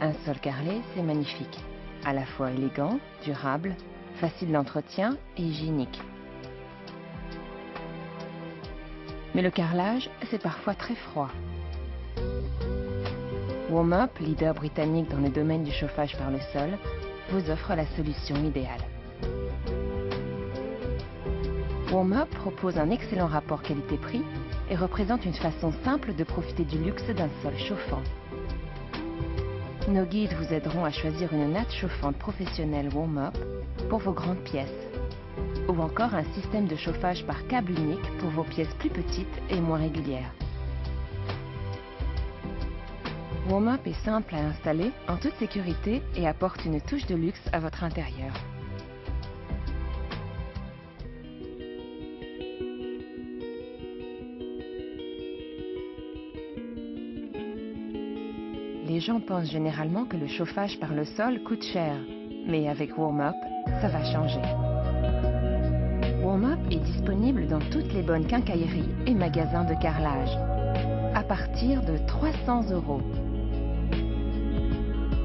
Un sol carrelé, c'est magnifique. À la fois élégant, durable, facile d'entretien et hygiénique. Mais le carrelage, c'est parfois très froid. Warmup, leader britannique dans le domaine du chauffage par le sol, vous offre la solution idéale. Warmup propose un excellent rapport qualité-prix et représente une façon simple de profiter du luxe d'un sol chauffant. Nos guides vous aideront à choisir une natte chauffante professionnelle Warmup pour vos grandes pièces, ou encore un système de chauffage par câble unique pour vos pièces plus petites et moins régulières. Warmup est simple à installer en toute sécurité et apporte une touche de luxe à votre intérieur. Les gens pensent généralement que le chauffage par le sol coûte cher, mais avec Warmup, ça va changer. Warmup est disponible dans toutes les bonnes quincailleries et magasins de carrelage, à partir de 300 €.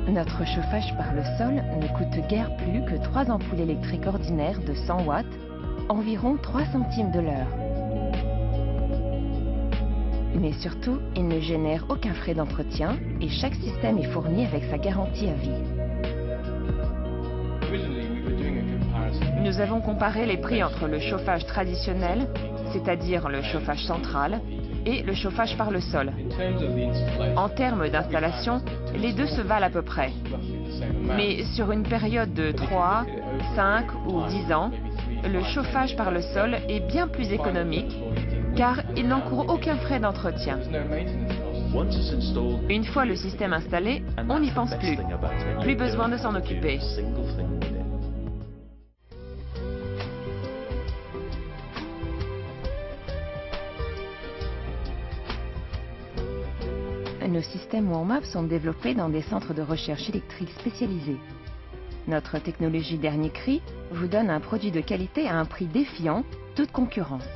Notre chauffage par le sol ne coûte guère plus que 3 ampoules électriques ordinaires de 100 watts, environ 3 centimes de l'heure. Mais surtout, il ne génère aucun frais d'entretien et chaque système est fourni avec sa garantie à vie. Nous avons comparé les prix entre le chauffage traditionnel, c'est-à-dire le chauffage central, et le chauffage par le sol. En termes d'installation, les deux se valent à peu près. Mais sur une période de 3, 5 ou 10 ans, le chauffage par le sol est bien plus économique car il n'encourt aucun frais d'entretien. Une fois le système installé, on n'y pense plus. Plus besoin de s'en occuper. Nos systèmes Warmup sont développés dans des centres de recherche électrique spécialisés. Notre technologie dernier cri vous donne un produit de qualité à un prix défiant toute concurrence.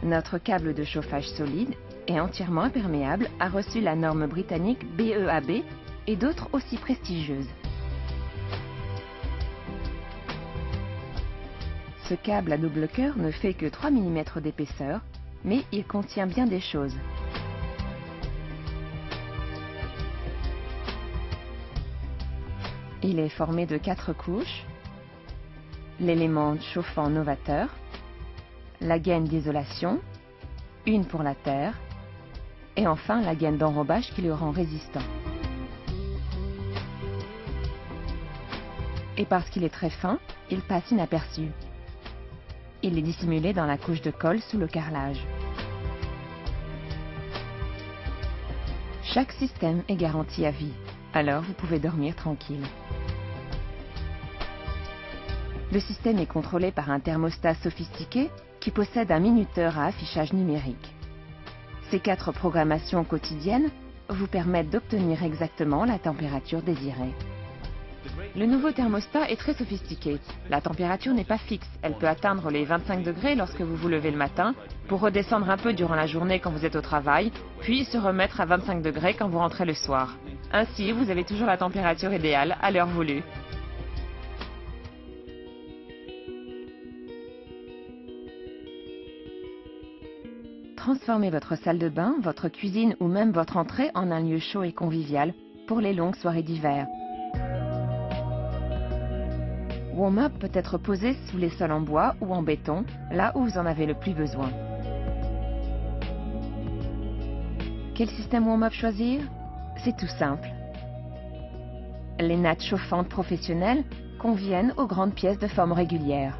Notre câble de chauffage solide et entièrement imperméable a reçu la norme britannique BEAB et d'autres aussi prestigieuses. Ce câble à double cœur ne fait que 3 mm d'épaisseur, mais il contient bien des choses. Il est formé de 4 couches, l'élément chauffant novateur, la gaine d'isolation, une pour la terre, et enfin la gaine d'enrobage qui le rend résistant. Et parce qu'il est très fin, il passe inaperçu. Il est dissimulé dans la couche de colle sous le carrelage. Chaque système est garanti à vie, alors vous pouvez dormir tranquille. Le système est contrôlé par un thermostat sophistiqué qui possède un minuteur à affichage numérique. Ces 4 programmations quotidiennes vous permettent d'obtenir exactement la température désirée. Le nouveau thermostat est très sophistiqué. La température n'est pas fixe. Elle peut atteindre les 25 degrés lorsque vous vous levez le matin, pour redescendre un peu durant la journée quand vous êtes au travail, puis se remettre à 25 degrés quand vous rentrez le soir. Ainsi, vous avez toujours la température idéale à l'heure voulue. Transformez votre salle de bain, votre cuisine ou même votre entrée en un lieu chaud et convivial pour les longues soirées d'hiver. Warmup peut être posé sous les sols en bois ou en béton, là où vous en avez le plus besoin. Quel système Warmup choisir? C'est tout simple. Les nattes chauffantes professionnelles conviennent aux grandes pièces de forme régulière.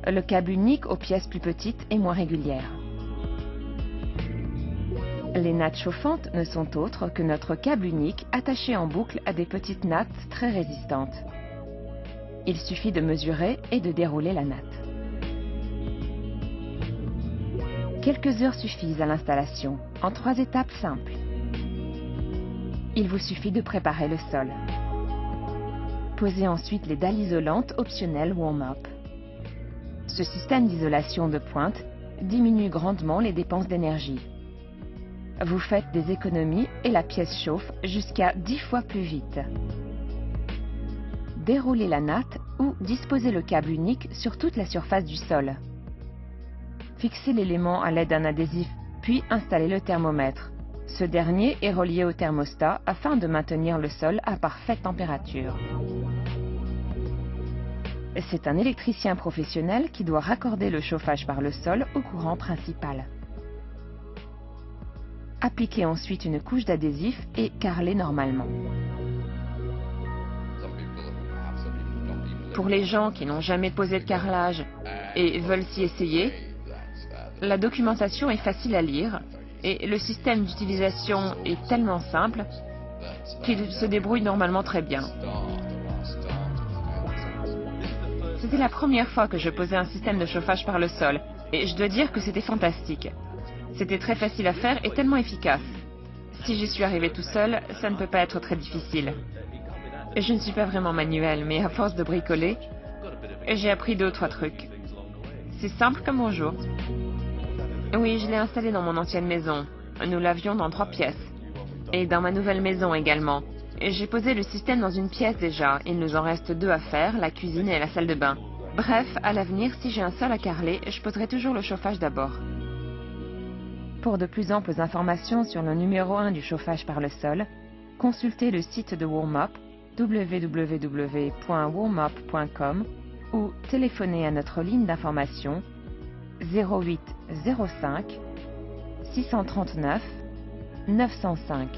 Le câble unique aux pièces plus petites et moins régulières. Les nattes chauffantes ne sont autres que notre câble unique attaché en boucle à des petites nattes très résistantes. Il suffit de mesurer et de dérouler la natte. Quelques heures suffisent à l'installation, en 3 étapes simples. Il vous suffit de préparer le sol. Posez ensuite les dalles isolantes optionnelles Warmup. Ce système d'isolation de pointe diminue grandement les dépenses d'énergie. Vous faites des économies et la pièce chauffe jusqu'à 10 fois plus vite. Déroulez la natte ou disposez le câble unique sur toute la surface du sol. Fixez l'élément à l'aide d'un adhésif, puis installez le thermomètre. Ce dernier est relié au thermostat afin de maintenir le sol à parfaite température. C'est un électricien professionnel qui doit raccorder le chauffage par le sol au courant principal. Appliquez ensuite une couche d'adhésif et carrelez normalement. Pour les gens qui n'ont jamais posé de carrelage et veulent s'y essayer, la documentation est facile à lire et le système d'utilisation est tellement simple qu'il se débrouille normalement très bien. C'était la première fois que je posais un système de chauffage par le sol et je dois dire que c'était fantastique. C'était très facile à faire et tellement efficace. Si j'y suis arrivé tout seul, ça ne peut pas être très difficile. Je ne suis pas vraiment manuel, mais à force de bricoler, j'ai appris 2 ou 3 trucs. C'est simple comme bonjour. Oui, je l'ai installé dans mon ancienne maison. Nous l'avions dans 3 pièces. Et dans ma nouvelle maison également. J'ai posé le système dans une pièce déjà. Il nous en reste 2 à faire, la cuisine et la salle de bain. Bref, à l'avenir, si j'ai un sol à carreler, je poserai toujours le chauffage d'abord. Pour de plus amples informations sur le numéro 1 du chauffage par le sol, consultez le site de Warmup www.warmup.com ou téléphonez à notre ligne d'information 08 05 639 905.